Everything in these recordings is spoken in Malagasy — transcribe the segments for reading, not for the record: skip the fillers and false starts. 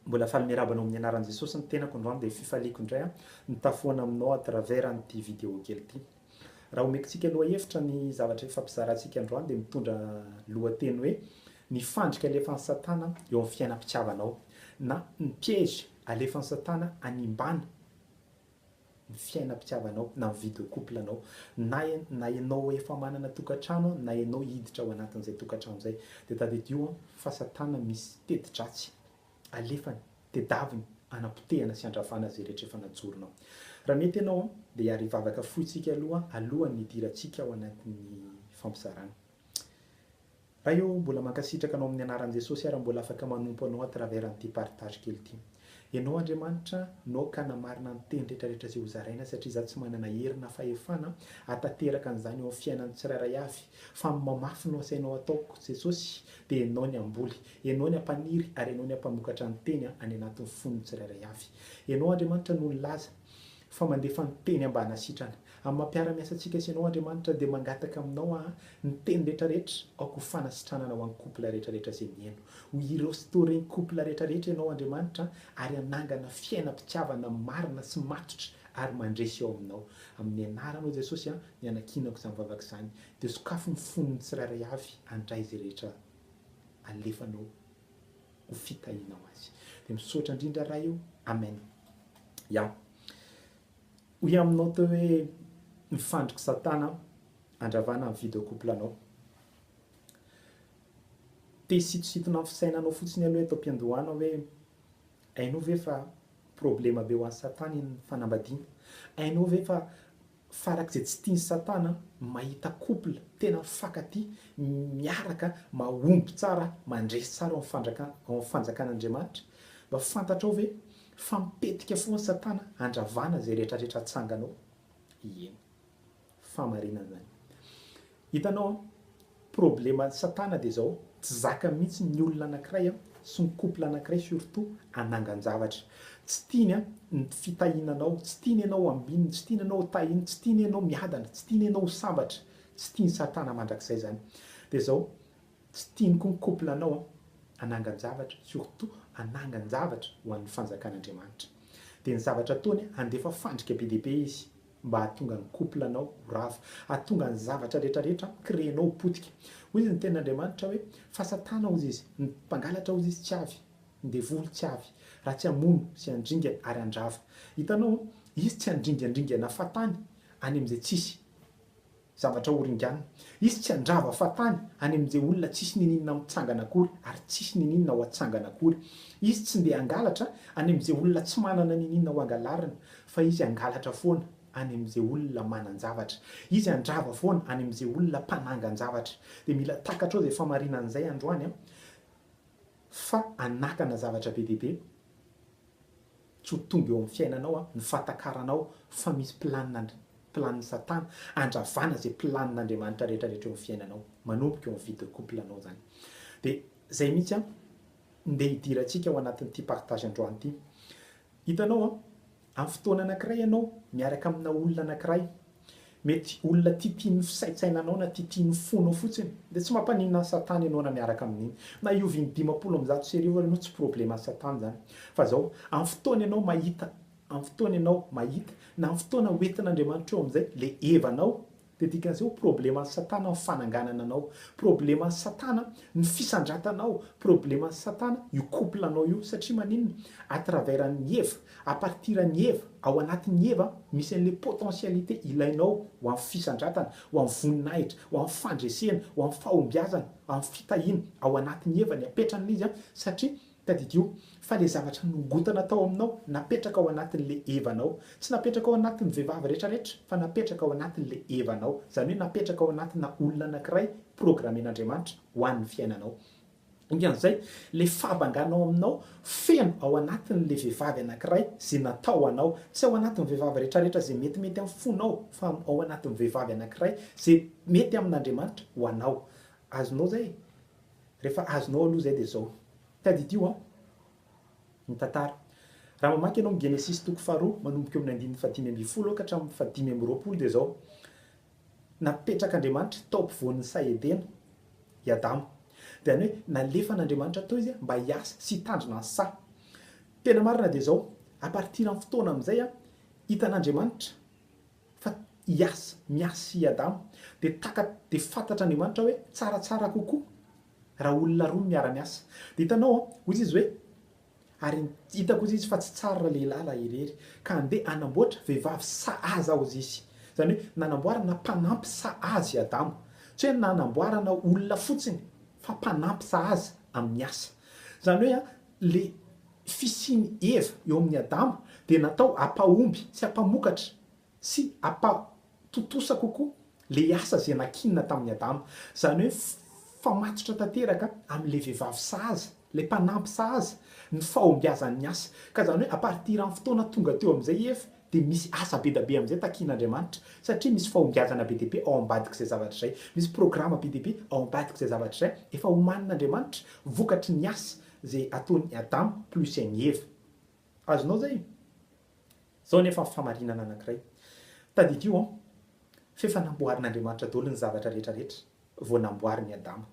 Mbola faly miarabana amin'ny anaran'i Jesosy ny tenako androany dia fifaliako indray nitafoana aminao à travers an'ity vidéo kely ity. Raha omekintsika aloha hevitra ny zavatra ifampizarantsika androany dia mitondra lohateny hoe ny fandrika alefan'ny Satana eo amin'ny fiainam-pitiavanao na ny piège alefan'ny Satana animbana ny fiainam-pitiavanao na ny vie de couple anao na ianao efa manana tokantrano na ianao hiditra ao anatin'izay tokantrano izay dia tadidio fa Satana misy teti-dratsy alefany tedaviny anapotehana sy andravana zay rehetra efa najoronao. Raha mety ianao dia hiary hivavaka fotsika alohan'ny hidirantsika ao anatin'ny fampizarana. Raha io mbola mankasitraka anao amin'ny anaran'i Jesosy ary mbola afaka manompo anao à travers an'ity partage kely ity. Ianao Andriamanitra naokana marina ny teny rehetrarehetra izay ho zaraina satria izaho tsy manana hery na fahefana hatateraka an'izany eo amin'ny fiainan'ny tsirairay avy fa mamafy no asainao ataoko Jesosy dia ianao ny amboly, ianao ny ampaniry ary ianao ny ampamokatra ny teny any anatin'ny fonony tsirairay avy. Ianao Andriamanitra no nilaza fa mandefa ny teny ambana sitrana. Amin'ny mampiara-miasa antsika sy ianao Andriamanitra dia mangataka aminao ny teny rehetrarehetra aoko fanasitranana ho an'ny couple rehetrarehetra izay mihaino. Ho irestaurer ny couple rehetrarehetra ianao Andriamanitra ary hanangana fiainam-pitiavana marina sy matotra ary mandresy eo aminao. Amin'ny anaranao Jesosy ny anakinako izany vavaka izany dia sokafo ny fonony tsirairay avy handray izay rehetra alefanao ho fitahinao azy. Dia misaotra indrindra raha io. Amen. Hoy aminao teo hoe mifandrika Satana andravana amin'ny vie de couple anao. Te sitositona amin'ny fisainanao fotsiny aloha eto am-piandohana hoe hainao ve fa problema be ho an'ny Satana ny fanambadiana? Hainao ve fa farak'izay tsy tiany Satana mahita couple tena mifankatia miaraka mahomby tsara mandresy tsara ao amin'ny fanjakan'Andriamanitra? Mba fantatrao ve fa mipetika foana Satana andravana zay rehetrarehetra atsanganao? Eny, famarinana zany. Hitanao problema Satana dia izao, tsy zaka mihitsy ny olona anankiray sy ny couple anankiray surtout anangan-javatra. Tsy tiany ny fitahinanao, tsy tiany ianao ambininy, tsy tiany ianao tahiny, tsy tiany ianao miadana, tsy tiany ianao sambatra, tsy tiany Satana mandrakizay zany. Dia izao tsy tiany koa ny couple anao anangan-javatra, surtout anangan-javatra ho an'ny fanjakan'Andriamanitra. Dia ny zavatra ataony handefa fandrika be dia be izy mba hahatonga ny couple anao ho rava, hahatonga ny zavatra rehetrarehetra créenao ho potika. Hoy izy ny tenin'Andriamanitra hoe fa Satana hozy izy, ny mpangalatra hozy izy tsy avy, ny devoly tsy avy, raha tsy hamono sy handringana ary handrava. Hitanao izy tsy handringandringana fatany any amin'izay tsisy zavatra horinganina. Izy tsy handrava fatany any amin'izay olona tsisy nininona mitsangana akory ary tsisy nininona ho atsangana akory. Izy tsy ndeha hangalatra any amin'izay olona tsy manana nininona ho angalarina fa izy hangalatra foana any amin'izay olona manan-javatra. Izy handrava foana any amin'izay olona mpanangan-javatra. Dia mila takatra ao izay famarinan'izay androany fa anakana zavatra be dia be tsy ho tonga eo amin'ny fiainanao ny fatakaranao fa misy plan'ny Satana andravana izay planin'Andriamanitra rehetrarehetra eo amin'ny fiainanao, manomboka eo amin'ny vie de couple anao zany. Dia izay mihitsy ndeha hidirantsika ao anatin'ity partage androany ity. Hitanao amin'ny fotoana anankiray ianao miaraka amina olona anankiray, mety olona tiatiany fisaitsainanao na tiatiany fonao fotsiny dia tsy mampaninona ny Satana ianao na miaraka amin'iny. Na ioviny 50% ianao tsy problema Satana zany. Fa izao amin'ny fotoana ianao mahita na amin'ny fotoana hoentin'Andriamanitra eo amin'izay le hevanao dia dikan'izay probleman'ny Satana ny fananganana anao, probleman'ny Satana ny fisandratanao, probleman'ny Satana io couple anao io satria maninona à travers ny heva, à partir ny heva, ao anatin'ny heva misy an'ilay potentialité ilainao ho amin'ny fisandratana, ho amin'ny voninahitra, ho amin'ny fandresena, ho amin'ny fahombiazana, ho amin'ny fitahiana ao anatin'ny heva ny apetran'izy satria tadidio fa le zavatra nongotana tao aminao napetraka ao anatin'le hevanao, tsy napetraka ao anatin'ny vehivavy rehetrarehetra fa napetraka ao anatin'le hevanao, zany hoe napetraka ao anatina olona anankiray programen'Andriamanitra ho an'ny fiainanao. Ingan'izay le fahabanganao aminao feno ao anatin'le vehivavy anankiray zay natao anao, tsy ao anatin'ny vehivavy rehetrarehetra zay metimety amin'ny fonao fa ao anatin'ny vehivavy anankiray zay mety amin'Andriamanitra ho anao. Azonao zay? Rehefa azonao aloha zay dia izao tadidio ny tantara. Raha mamaky ianao Genesis toko faharoa manomboka eo amin'ny 1:5-10 ka hatramin'ny 5:20 dia izao napetrak'Andriamanitra tao ampovoan'ny say Edena i Adamo. Dia hoe nalefan'Andriamanitra tao izy mba hiasa sy hitandrina ny sa. tena marina dia zao a partir amin'ny fotoana amin'izay a hitan'Andriamanitra fa miasa i Adamo dia fantatra Andriamanitra hoe tsaratsara kokoa raha olona roa miara-miasa. Dia hitanao hoy izy hoe ary hitako izy fa tsy tsara lehilahy raha irery ka andeha anamboatra vehivavy sahaza aho izy. Zany hoe nanamboarana mpanampy sahazy Adamo, tsy hoe nanamboarana olona fotsiny fa mpanampy sahaza amin'ny asa. Zany hoe le fisiany Eva eo amin'ny Adamo dia natao hampahomby sy hampamokatra sy hampatotosa kokoa le asa izay nakinina tamin'ny Adamo. Zany hoe famatotra tanteraka amin'ilay vehivavy sahaza, ilay mpanampy sahaza ny fahombiazan'ny asa. Ka zany hoe a partir amin'ny fotoana tonga teo amin'izay Eva dia misy asa be dia be amin'izay takian'Andriamanitra satria misy fahombiazana be dia be ao ambadik'izay zavatra izay, misy programa be dia be ao ambadik'izay zavatra izay efa homanin'Andriamanitra vokatry ny asa izay ataon'ny Adamo plus ny Eva. Azonao zay? Zao nefa famarinana anankiray. Tadidio fefa namboarin'Andriamanitra daholo ny zavatra rehetrarehetra vao namboariny Adamo.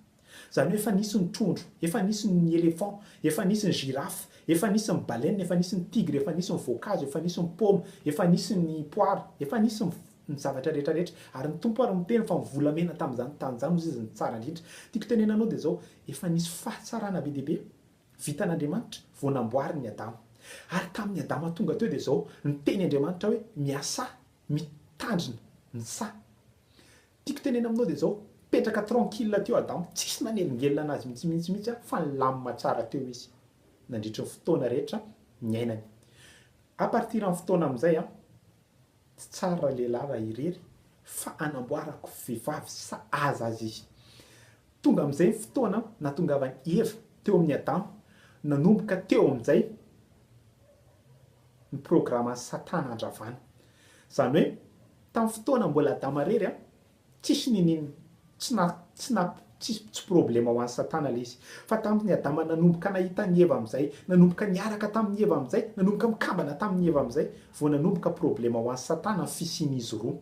Zany hoe efa nisy ny trondro, efa nisy ny éléphant, efa nisy ny girafe, efa nisy ny baleine, efa nisy ny tigre, efa nisy ny voankazo, efa nisy ny paoma, efa nisy ny poire, efa nisy ny zavatra rehetrarehetra. Ary ny tompo ary miteny fa mivolamena tamin'izany tany izany izy ny tsara indrindra. Tiako tenenanao dia zao efa nisy fahatsarana be dia be vitan'Andriamanitra vao namboariny Adamo. Ary tamin'ny Adamo tonga teo dia zao ny teny Andriamanitra hoe miasa mitandrina ny sa. Tiako tenena aminao dia zao petraka tranquille teo Adamo, tsisy nanelingelina anazy mihitsy fa nilamina tsara teo izy nandritra ny fotoana rehetra miainany. A partir amin'ny fotoana amin'izay tsy tsara lehilahy raha irery fa anamboarako vehivavy sahaza azy izy. Tonga amin'izay fotoana natongavany Eva teo amin'ny Adamo, nanomboka teo amin'izay ny programan'ny Satana andravana. Zany hoe tamin'ny fotoana mbola Adamo irery tsisy ninino, tsy problema ho an'ny Satana ilay izy. Fa tamin'ny Adamo nanomboka nahita ny Eva amin'izay, nanomboka niaraka tamin'ny Eva amin'izay, nanomboka mikambana tamin'ny Eva amin'izay vao nanomboka problema ho an'ny Satana ny fisian'izy roa.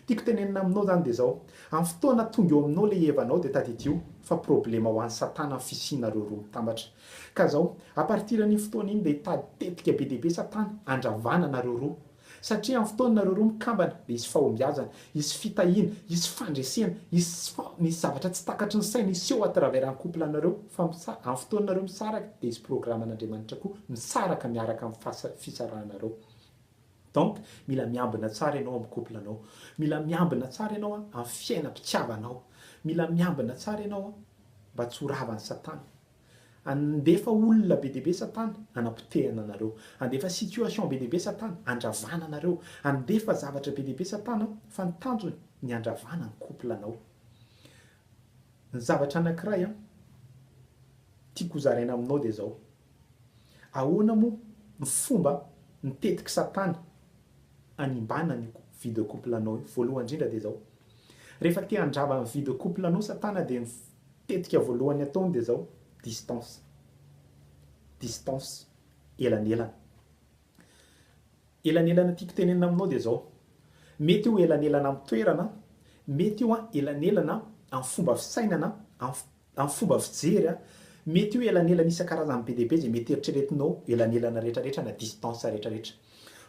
Tiako tenenina aminao zany dia zao amin'ny fotoana tonga eo aminao ilay Evanao dia tadidio fa problema ho an'ny Satana ny fisianareo roa mitambatra. Ka zao a partir an'iny fotoana iny dia hitady tetika be dia be Satana andravana nareo roa. Satria amin'ny fotoana nareo roa mikambana dia hisy fahombiazana, hisy fitahiana, hisy fandresena, misy zavatra tsy takatry ny saina iseho à travers ny couple anareo. Fa amin'ny fotoana nareo misaraka dia hisy programan'Andriamanitra koa misaraka miaraka amin'ny fisarahanareo. Donc mila miambina tsara ianao amin'ny couple anao, mila miambina tsara ianao amin'ny fiainam-pitiavanao, mila miambina tsara ianao mba tsy ho ravan'ny Satana. Andefa olona be dia be Satana anapotehana anareo, andefa situation be dia be Satana andravana anareo, andefa zavatra be dia be Satana fa ny tanjony ny andravana ny couple anao. Ny zavatra anankiray tiako zaraina aminao dia zao, ahoana moa ny fomba mitetika Satana animbana ny vie de couple anao? Voalohany indrindra dia zao, rehefa te handrava ny vie de couple anao Satana dia ny tetika voalohany ataony dia zao distance elanelana. Elanelana tiako tenenina aminao dia zao, mety io elanelana amin'ny toerana, mety io elanelana amin'ny fomba fisainana, amin'ny fomba fijery, mety io elanelana isan-karazany be dia be izay mety eritreretinao elanelana rehetrarehetra na distance rehetrarehetra.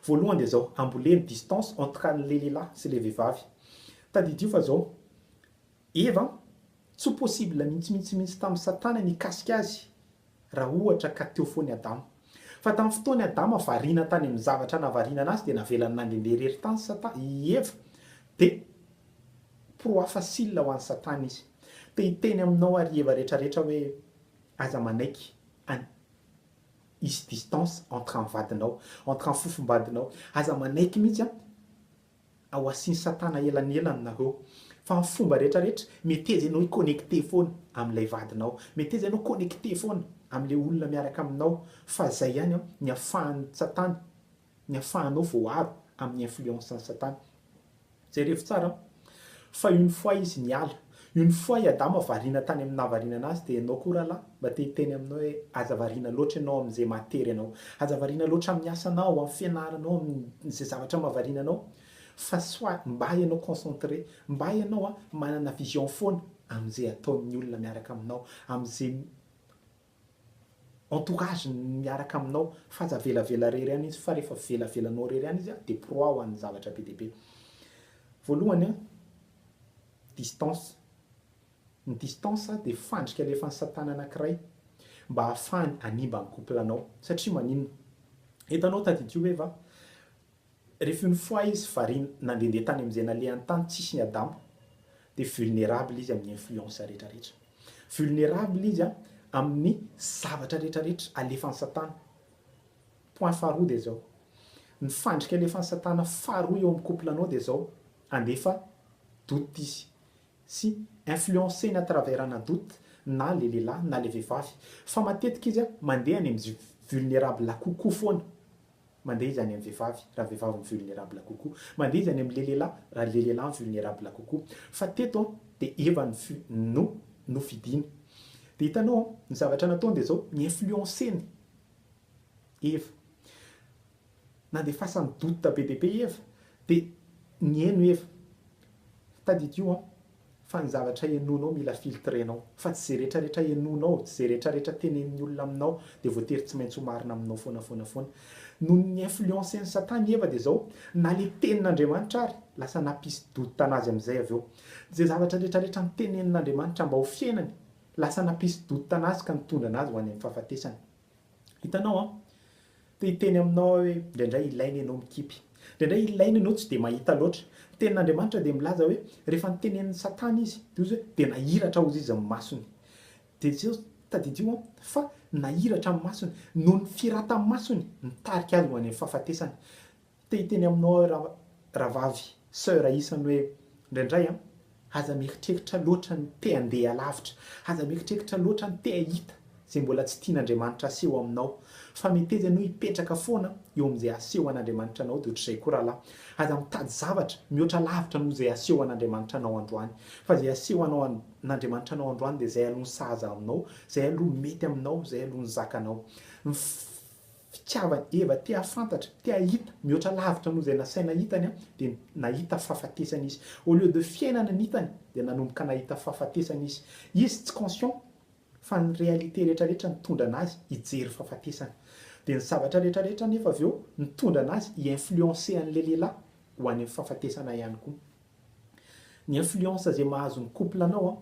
Voalohany dia zao amboleny distance entre le lehilahy sy le vehivavy. Tadidio fa zao Eva tsy possible mihitsy tamin'ny Satana nikasika azy raha ohatra ka teo foany Adamo. Fa tamin'ny fotoany Adamo avariana tany amin'ny zavatra navariana anazy dia navelany nandehandeha irery tany Eva dia proie facile ho an'ny Satana izy. Dia hiteny aminao ary Eva rehetrarehetra hoe aza manaiky hisy distance entre ny vadinao, entre ny fofombadinao, aza manaiky mihitsy ao asiany Satana elanelany nareo. Fa ny fomba rehetrarehetra mety izy ianao connecté foana amin'ilay vadinao, mety izy ianao connecté foana amin'ilay olona miaraka aminao, fa zay ihany ny ahafahan'ny Satana, ny ahafahanao voaro amin'ny influence-ny Satana. Jereo tsara fa une fois izy niala, une fois Adamo avariana tany amin'ny nahavariana anazy dia ianao koa rahalahy mba te hiteny aminao hoe aza variana loatra ianao amin'izay matery ianao, aza variana loatra amin'ny asanao, amin'ny fianaranao, amin'izay zavatra mahavariana anao. Fa soit mba ianao concentré, mba ianao manana vision foana amin'izay ataon'ny olona miaraka aminao, amin'izay entourage miaraka aminao fahazavelavela rery ihany izy fa rehefa velavelanao rery ihany izy dia proie ho an'ny zavatra be deaibe. Voalohany a distance. Ny distance dia fandrika alefan'ny satana anankiray mba hahafahany hanimba ny couple anao satria maninona hitanao tadidio hoe va rehefa une fois izy variana nandehandeha tany amin'izay nalehany tany tsisy ny adamo dia vulnérable izy amin'ny influence rehetrarehetra. Vulnérable izy a amin'ny zavatra rehetrarehetra alefan'ny satana. Point faharoa dia zao ny fandrika alefan'ny satana faharoa eo amin'ny couple anao dia zao andefa doute izy sy influenceny à travers ana doute na le lehilahy na le vehivavy fa matetika izy a mandeha any amin'ny vulnérable kokoa foana. Mandeha izy any amin'ny vehivavy raha vehivavy vulnérable kokoa, mandeha izy any amin'ny le lehilahy raha le lehilahy vulnérable kokoa. Fa teto dia eva no fidiny. Dia hitanao ny zavatra nataony dia zao mi-influenceny eva nandefasany doute be deaibe eva dia nieno eva tadidio fa ny zavatra henonao mila filtrenao fa tsy zay rehetrarehetra henonao, tsy zay rehetrarehetra tenenin'ny olona aminao dia voatery tsy maintsy ho marina aminao foana. Noho ny influencen'ny satana eva dia zao na le tenin'Andriamanitra ary lasa nampisy doute anazy amin'izay avy eo. Zay zavatra rehetrarehetra nitenenin'Andriamanitra mba ho fiainany lasa nampisy doute anazy ka nitondra anazy ho any amin'ny fahafatesany. Hitanao dia hiteny aminao hoe indraindray ilaina ianao mikipy, indraindray ilaina ianao tsy dia mahita loatra. Tenin'Andriamanitra dia milaza hoe rehefa nitenenin'ny satana izy dia nahiratra hozy izy amin'ny masony. Dia zao tadidio fa nahiratra amin'ny masony noho ny firata amin'ny masony nitarika azy ho any amin'ny fahafatesany. Hiteny aminao ravavy sœur isany hoe indraindray aza mieritreritra loatra ny te handeha lavitra, aza mieritreritra loatra ny te hahita zay mbola tsy tian'Andriamanitra aseho aminao. Fa mety izy ianao hipetraka foana eo amin'izay aseho an'Andriamanitra anao dia ohatr'izay koa rahalahy. Aza mitady zavatra mihoatra lavitra noho izay aseho an'Andriamanitra anao androany. Fa izay aseho an'Andriamanitra anao androany dia izay aloha ny sahaza aminao, izay aloha mety aminao, izay aloha ny zakanao. Ny fitiavany eva te hafantatra, te hahita mihoatra lavitra noho izay nasaina hitany dia nahita fahafatesana izy. Au lieu de fiainana ny hitany dia nanomboka nahita fahafatesana izy. Izy tsy conscient fa ny réalité rehetrarehetra nitondra anazy hijery fahafatesana. Dia ny zavatra rehetrarehetra nefa avy eo nitondra anazy hi-influencer an'ilay lehilahy ho any amin'ny fahafatesana ihany koa. Ny influence izay mahazo ny couple anao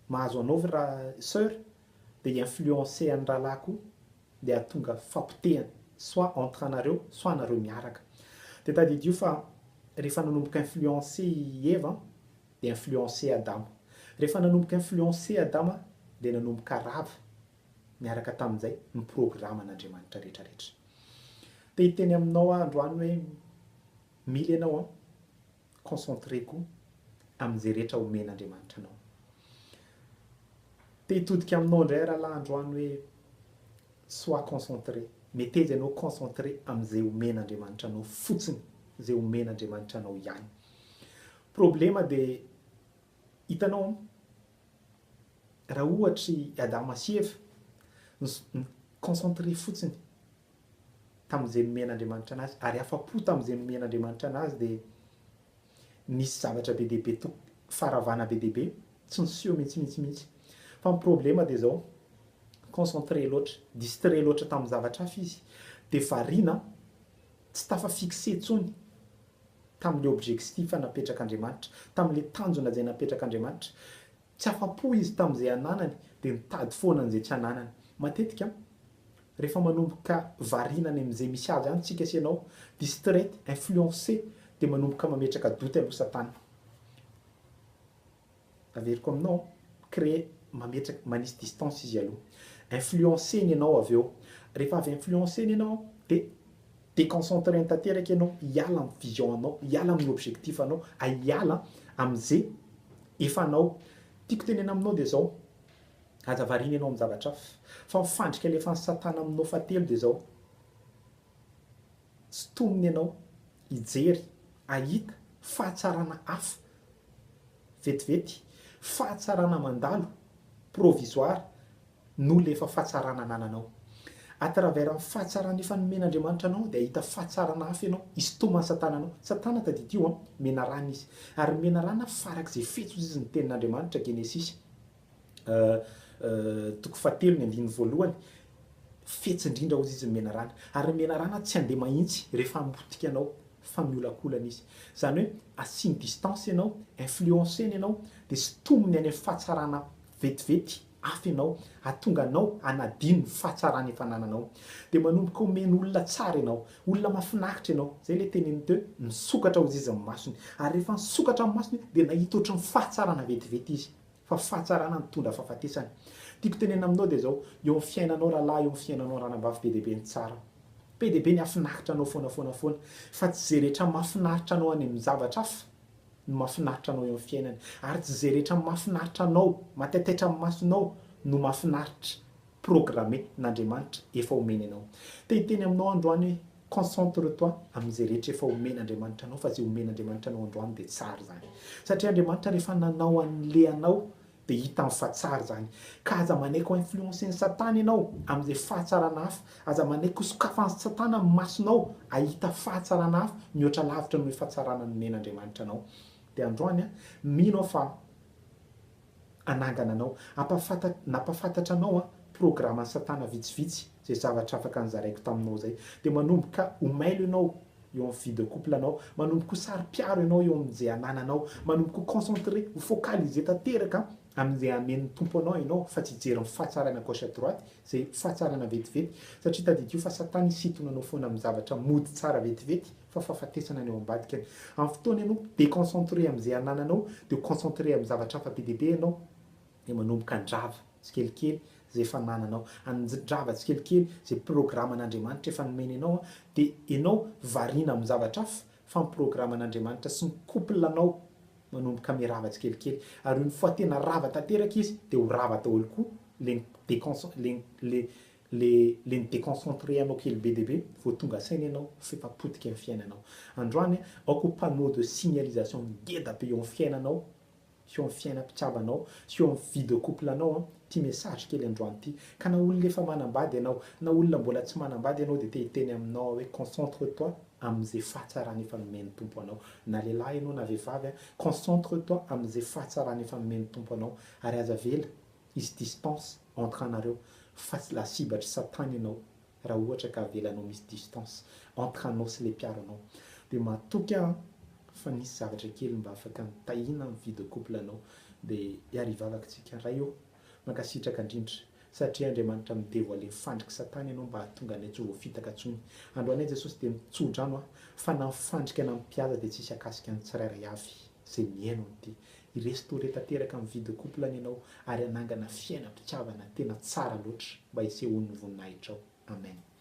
mahazo anao raha sœur dia hi-influencer an'ny rahalahy koa dia hahatonga fampitehana soit entre anareo soit anareo miaraka. Dia tadidio fa rehefa nanomboka influencer eva dia influencer Adamo. Rehefa nanomboka influencer Adamo dia nanomboka rava miaraka tamin'izay ny programa an'Andriamanitra rehetrarehetra. Dia hiteny aminao androany hoe mila ianao concentré koa amin'izay rehetra omen'Andriamanitra anao. Dia hitodika aminao indray rahalahy androany hoe sois concentré. Mety izy ianao concentré amin'izay omen'Andriamanitra anao fotsiny, izay omen'Andriamanitra anao ihany. Problema dia hitanao raha ohatry Adamo sy Eva concentré fotsiny tamin'izay nomen'Andriamanitra anazy ary afa-po tamin'izay nomen'Andriamanitra anazy dia nisy zavatra be deaibe faharavana be deaibe tsy niseho mihitsy. Fa ny problema dia zao concentré loatra, distrait loatra tamin'ny zavatra hafa izy dia variana tsy tafa-fixe intsony tamin'ilay objectif napetrak'Andriamanitra, tamin'ilay tanjona izay napetrak'Andriamanitra. Tsy afa-po izy tamin'izay ananany dia nitady foana an'izay tsy ananany. Matetika rehefa manomboka variana any amin'izay misy azy any tsika sy ianao distrait, influencé dia manomboka mametraka doute aloha satana. Averiko aminao créer mametraka manisy distance izy aloha. Influencé ny ianao avy eo. Rehefa avy influencé ny ianao dia déconcentré tanteraka ianao, hiala amin'ny vision anao, hiala amin'ny objectif anao, hiala amin'izay efa anao. Tiako tenena aminao dia zao aza variana ianao amin'ny zavatra hafa fa mifandrika alefan'ny satana aminao fahatelo dia zao sintominy ianao hijery, hahita fahatsarana hafa vetivety, fahatsarana mandalo provisoire no le efa fahatsarana anananao. À travers ny fahatsarana efa nomen'Andriamanitra anao dia ahita fahatsarana hafa ianao hisintoman'ny satana anao. Satana tadidio mena rana izy ary mena rana farak'izay fetso izy ny tenin'Andriamanitra Genesis 3:1. fetsindrindra ozy izy menarana ary menarana tsy andeha mahitsy rehefa mipotika anao fa miolakolana izy zany hoe asiany distance ianao influenceny ianao dia sy tomony any amin'ny fahatsarana vetivety hafa ianao atonga anao anadino ny fahatsarana efa nananao dia manomboka omeny olona tsara ianao olona mahafinaritra ianao zay le teneny teo misokatra ozy izy amin'ny masony ary rehefa nisokatra amin'ny masony dia nahita ohatry ny fahatsarana vetivety izy fa fahatsarana nitondra fahafatesany tiako tenena aminao dia zao eo amin'ny fiainanao rahalahy eo amin'ny fiainanao ranambavy be dia be ny tsara be dia be ny afinaritra anao foana fa tsy zay rehetra mahafinaritra anao any amin'ny zavatra hafa no mahafinaritra anao eo amin'ny fiainany ary tsy zay rehetra mahafinaritra anao matataitra amin'ny masonao no mahafinaritra programme n'Andriamanitra efa omeny anao te hiteny aminao androany hoe concentre toi amin'izay rehetra efa omen'Andriamanitra anao fa zay omen'Andriamanitra anao androany dia tsara zany satria Andriamanitra rehefa nanao an'le anao dia hita fa tsara zany ka aza manaiky influencen'ny satana ianao amin'izay fahatsarana hafa aza manaiky sokafan'ny satana amin'ny masonao ahita fahatsarana hafa mihoatra lavitra noho fahatsarana nomen'Andriamanitra anao dia androany mino fa anangana anao napafantatra anao programan'ny satana vitsivitsy zay zavatra afaka nizaraiko taminao zay dia manomboka omailo ianao eo amin'ny vie de couple anao manomboka sari-piaro ianao eo amin'izay anananao manomboka concentré ho focaliser tanteraka amin'izay amen'ny tompo anao ianao fa tsy hijery ny fahatsarana gauche à droite zay fahatsarana vetivety satria tadidio fa satana isitona anao foana amin'ny zavatra mody tsara vetivety fa fahafatesana any eo ambadika any amin'ny fotoana ianao déconcentré amin'izay anananao dia concentré amin'ny zavatra hafa be deaibe ianao dia manomboka andrava tsikelikely zay efa nananao andrava tsikelikely zay programan'Andriamanitra efa nomeny ianao dia ianao variana amin'ny zavatra hafa fa ny programan'Andriamanitra sy ny couple anao manomboka mirava tsikelikely ary ny fois tena rava tanteraka izy dia ho rava daholo koa le déconcentré anao kely be dia be vao tonga saina ianao fefa potika amin'ny fiainanao androany aoko panneau de signalisation ngeda be eo amin'ny fiainanao sy eo amin'ny fiainam-pitiavanao sy eo amin'ny vie de couple anao ty message kely androany ty ka na olona efa manambady ianao na olona mbola tsy manambady ianao dia te hiteny aminao hoe concentre toi amin'izay fahatsarana efa nomen'ny tompo anao na lehilahy ianao na vehivavy concentre toi amin'izay fahatsarana efa nomen'ny tompo anao ary aza vela izy distance entre anareo fa tsy lasibatry satana ianao raha ohatra ka avelanao misy distance entre anao sy le mpiaro anao dia matoky fa nisy zavatra kely mba afaka mitahina amin'ny vie de couple anao dia hiarivavakantsika raha io mankasitraka indrindra satria Andriamanitra midévoiler fandriky satana ianao mba hahatonga anay tsy ho voafitaka intsony androany Jesosy dia mitsotra ano fa na mifandrika na mpihaza dia tsisy akasika ny tsirairay avy zay miaino n'ity irestaurer tanteraka amin'ny vie de couple any ianao ary hanangana fiainam-pitiavana tena tsara loatra mba hisehoan'ny voninahitra ao amen